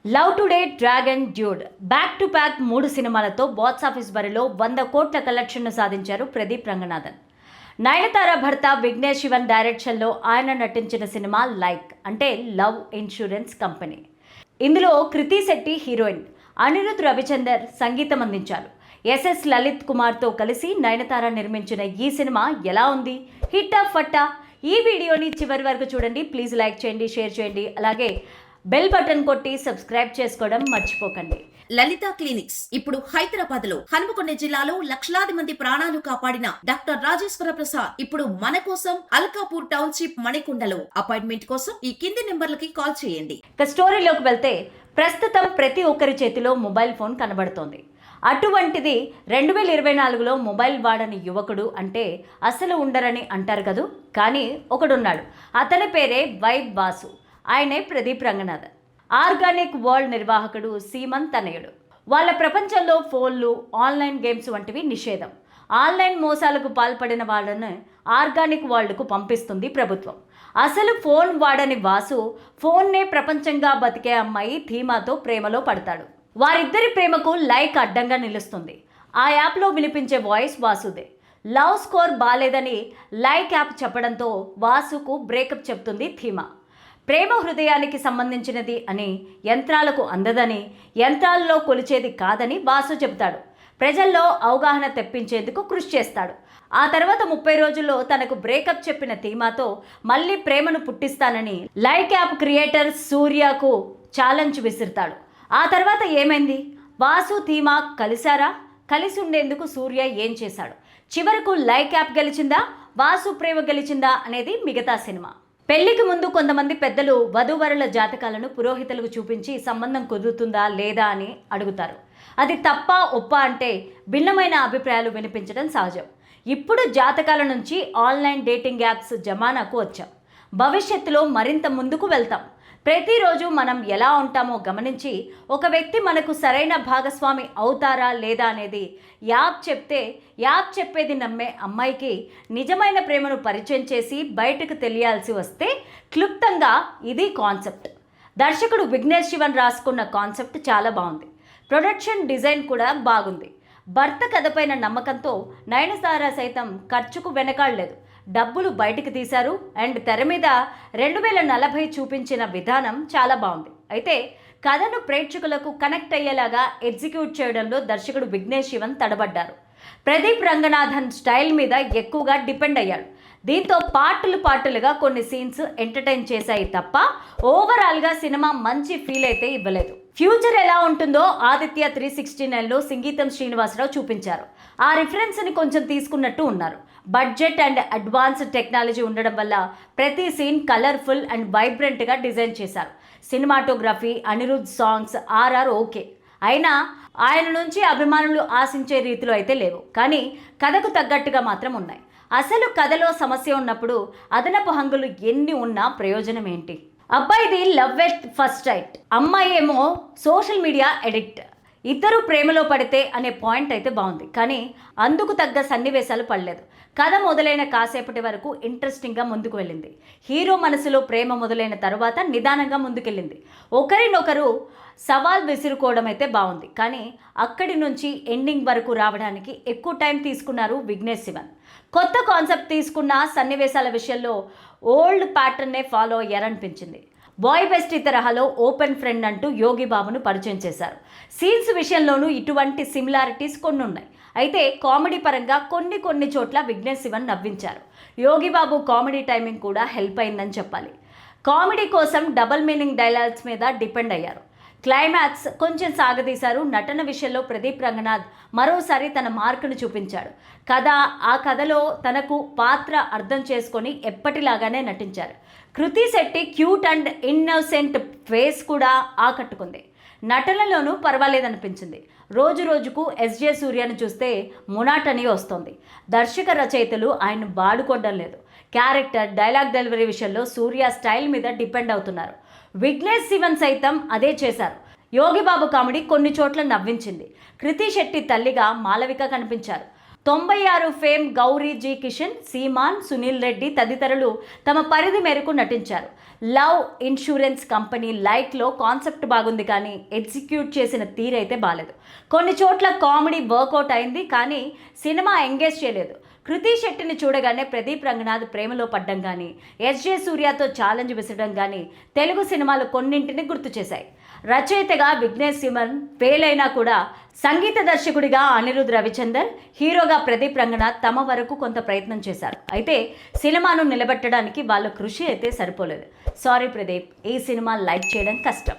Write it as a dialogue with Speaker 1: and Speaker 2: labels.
Speaker 1: Love today, dragon, dude back to back 3 సినిమాలతో box office బరిలో 100 కోట్ల కలెక్షన్ను సాధించారు ప్రదీప్ రంగనాథన్. నయనతార భర్త విఘ్నేష్ శివన్ డైరెక్షన్లో ఆయన నటించిన సినిమా లైక్ అంటే లవ్ ఇన్సూరెన్స్ కంపెనీ. ఇందులో కృతి శెట్టి హీరోయిన్, అనిరుద్ రవిచందర్ సంగీతం అందించారు. ఎస్ఎస్ లలిత్ కుమార్తో కలిసి నయనతార నిర్మించిన ఈ సినిమా ఎలా ఉంది? హిట్టా ఫట్టా? ఈ వీడియోని చివరి వరకు చూడండి. ప్లీజ్ లైక్ చేయండి, షేర్ చేయండి, అలాగే బెల్ బటన్ కొట్టి సబ్స్క్రైబ్ చేసుకోవడం మర్చిపోకండి.
Speaker 2: లలిత క్లినిక్స్ ఇప్పుడు హైదరాబాద్ లో హనుమకొండ జిల్లాలో లక్షలాది మంది ప్రాణాలు కాపాడిన డాక్టర్ రాజేశ్వర ప్రసాద్ ఇప్పుడు మన కోసం అల్కాపూర్ టౌన్షిప్ మణికొండలో. అపాయింట్మెంట్ కోసం ఈ కింది నెంబర్లకి కాల్ చేయండి.
Speaker 1: స్టోరీలోకి వెళ్తే ప్రస్తుతం ప్రతి ఒక్కరి చేతిలో మొబైల్ ఫోన్ కనబడుతోంది. అటువంటిది 2024లో మొబైల్ వాడని యువకుడు అంటే అసలు ఉండరని అంటారు కదూ. కానీ ఒకడున్నాడు. అతని పేరే వైబ్ బాసు. ఆయనే ప్రదీప్ రంగనాథన్. ఆర్గానిక్ వరల్డ్ నిర్వాహకుడు సీమన్ తనయుడు. వాళ్ళ ప్రపంచంలో ఫోన్లు, ఆన్లైన్ గేమ్స్ వంటివి నిషేధం. ఆన్లైన్ మోసాలకు పాల్పడిన వాళ్ళను ఆర్గానిక్ వరల్డ్కు పంపిస్తుంది ప్రభుత్వం. అసలు ఫోన్ వాడని వాసు ఫోన్నే ప్రపంచంగా బతికే అమ్మాయి థీమాతో ప్రేమలో పడతాడు. వారిద్దరి ప్రేమకు లైక్ అడ్డంగా నిలుస్తుంది. ఆ యాప్లో వినిపించే వాయిస్ వాసుదే. లవ్ స్కోర్ బాలేదని లైక్ యాప్ చెప్పడంతో వాసుకు బ్రేకప్ చెప్తుంది థీమా. ప్రేమ హృదయానికి సంబంధించినది అని, యంత్రాలకు అందదని, యంత్రాల్లో కొలిచేది కాదని వాసు చెబుతాడు. ప్రజల్లో అవగాహన తెప్పించేందుకు కృషి చేస్తాడు. ఆ తర్వాత 30 రోజుల్లో తనకు బ్రేకప్ చెప్పిన థీమాతో మళ్ళీ ప్రేమను పుట్టిస్తానని లైక్ యాప్ క్రియేటర్ సూర్యకు ఛాలెంజ్ విసురుతాడు. ఆ తర్వాత ఏమైంది? వాసు థీమా కలిశారా? కలిసి ఉండేందుకు సూర్య ఏం చేశాడు? చివరకు లైక్ యాప్ గెలిచిందా, వాసు ప్రేమ గెలిచిందా అనేది మిగతా సినిమా. పెళ్లికి ముందు కొంతమంది పెద్దలు వధూవరుల జాతకాలను పురోహితులకు చూపించి సంబంధం కుదురుతుందా లేదా అని అడుగుతారు. అది తప్ప ఒప్ప అంటే భిన్నమైన అభిప్రాయాలు వినిపించడం సహజం. ఇప్పుడు జాతకాల నుంచి ఆన్లైన్ డేటింగ్ యాప్స్ జమానాకు వచ్చాం. భవిష్యత్తులో మరింత ముందుకు వెళ్తాం. ప్రతిరోజు మనం ఎలా ఉంటామో గమనించి ఒక వ్యక్తి మనకు సరైన భాగస్వామి అవుతారా లేదా అనేది యాప్ చెప్తే, యాప్ చెప్పేది నమ్మే అమ్మాయికి నిజమైన ప్రేమను పరిచయం చేసి బయటకు తెలియాల్సి వస్తే క్లుప్తంగా ఇది కాన్సెప్ట్. దర్శకుడు విఘ్నేష్ శివన్ రాసుకున్న కాన్సెప్ట్ చాలా బాగుంది. ప్రొడక్షన్ డిజైన్ కూడా బాగుంది. భర్త కథపైన నమ్మకంతో నయనతార సైతం ఖర్చుకు వెనకాడలేదు. డబ్బులు బయటికి తీశారు. అండ్ తెర మీద 2040 చూపించిన విధానం చాలా బాగుంది. అయితే కథను ప్రేక్షకులకు కనెక్ట్ అయ్యేలాగా ఎగ్జిక్యూట్ చేయడంలో దర్శకుడు విఘ్నేష్ శివన్ తడబడ్డారు. ప్రదీప్ రంగనాథన్ స్టైల్ మీద ఎక్కువగా డిపెండ్ అయ్యాడు. దీంతో పార్టులుగా కొన్ని సీన్స్ ఎంటర్టైన్ చేశాయి తప్ప ఓవరాల్గా సినిమా మంచి ఫీల్ అయితే ఇవ్వలేదు. ఫ్యూచర్ ఎలా ఉంటుందో ఆదిత్య 369లో సంగీతం శ్రీనివాసరావు చూపించారు. ఆ రిఫరెన్స్ని కొంచెం తీసుకున్నట్టు ఉన్నారు. బడ్జెట్ అండ్ అడ్వాన్స్డ్ టెక్నాలజీ ఉండడం వల్ల ప్రతి సీన్ కలర్ఫుల్ అండ్ వైబ్రెంట్గా డిజైన్ చేశారు. Cinematography, Anirudh songs, RR okay. అయినా ఆయన నుంచి అభిమానులు ఆశించే రీతిలో అయితే లేవు. కానీ కథకు తగ్గట్టుగా మాత్రం ఉన్నాయి. అసలు కథలో సమస్య ఉన్నప్పుడు అదనపు హంగులు ఎన్ని ఉన్నా ప్రయోజనం ఏంటి? అబ్బాయిది లవ్ ఎట్ ఫస్ట్ సైట్, అమ్మాయి ఏమో సోషల్ మీడియా ఎడిక్ట్. ఇద్దరు ప్రేమలో పడితే అనే పాయింట్ అయితే బాగుంది. కానీ అందుకు తగ్గ సన్నివేశాలు పడలేదు. కథ మొదలైన కాసేపటి వరకు ఇంట్రెస్టింగ్గా ముందుకు వెళ్ళింది. హీరో మనసులో ప్రేమ మొదలైన తరువాత నిదానంగా ముందుకెళ్ళింది. ఒకరినొకరు సవాల్ విసురుకోవడం అయితే బాగుంది. కానీ అక్కడి నుంచి ఎండింగ్ వరకు రావడానికి ఎక్కువ టైం తీసుకున్నారు విఘ్నేష్ శివన్. కొత్త కాన్సెప్ట్ తీసుకున్న సన్నివేశాల విషయంలో ఓల్డ్ ప్యాటర్న్నే ఫాలో అయ్యారనిపించింది. బాయ్ బెస్ట్ తరహాలో ఓపెన్ ఫ్రెండ్ అంటూ యోగి బాబును పరిచయం చేశారు. సీన్స్ విషయంలోనూ ఇటువంటి సిమిలారిటీస్ కొన్ని ఉన్నాయి. అయితే కామెడీ పరంగా కొన్ని చోట్ల విఘ్నేష్ శివన్ నవ్వించారు. యోగి బాబు కామెడీ టైమింగ్ కూడా హెల్ప్ అయిందని చెప్పాలి. కామెడీ కోసం డబుల్ మీనింగ్ డైలాగ్స్ మీద డిపెండ్ అయ్యారు. క్లైమాక్స్ కొంచెం సాగదీశారు. నటన విషయంలో ప్రదీప్ రంగనాథ్ మరోసారి తన మార్కును చూపించాడు. ఆ కథలో తనకు పాత్ర అర్థం చేసుకొని ఎప్పటిలాగానే నటించారు. Krithi Shetty cute and innocent face కూడా ఆకట్టుకుంది. నటనలోనూ పర్వాలేదనిపించింది. రోజుకు ఎస్జే సూర్యను చూస్తే మునాటని వస్తోంది. దర్శక రచయితలు ఆయన వాడుకోవడం లేదు. క్యారెక్టర్, డైలాగ్ డెలివరీ విషయంలో సూర్య స్టైల్ మీద డిపెండ్ అవుతున్నారు. విఘ్నేష్ శివన్ సైతం అదే చేశారు. యోగిబాబు కామెడీ కొన్ని చోట్ల నవ్వించింది. కృతి శెట్టి తల్లిగా మాలవిక కనిపించారు. 96 ఫేమ్ గౌరీ జీ కిషన్, సీమాన్, సునీల్ రెడ్డి తదితరులు తమ పరిధి మేరకు నటించారు. లవ్ ఇన్సూరెన్స్ కంపెనీ లైట్లో కాన్సెప్ట్ బాగుంది కానీ ఎగ్జిక్యూట్ చేసిన తీరైతే బాలేదు. కొన్ని చోట్ల కామెడీ వర్కౌట్ అయింది కానీ సినిమా ఎంగేజ్ చేయలేదు. కృతి శెట్టిని చూడగానే ప్రదీప్ రంగనాథ్ ప్రేమలో పడ్డం కానీ, ఎస్జే సూర్యతో ఛాలెంజ్ విసరడం కానీ తెలుగు సినిమాలు కొన్నింటిని గుర్తు చేశాయి. రచయితగా విఘ్నేష్ సిమన్ ఫెయిల్ అయినా కూడా సంగీత దర్శకుడిగా అనిరుద్ రవిచందర్, హీరోగా ప్రదీప్ రంగనాథ్ తమ వరకు కొంత ప్రయత్నం చేశారు. అయితే సినిమాను నిలబెట్టడానికి వాళ్ళ కృషి అయితే సరిపోలేదు. సారీ ప్రదీప్, ఈ సినిమా లైక్ చేయడం కష్టం.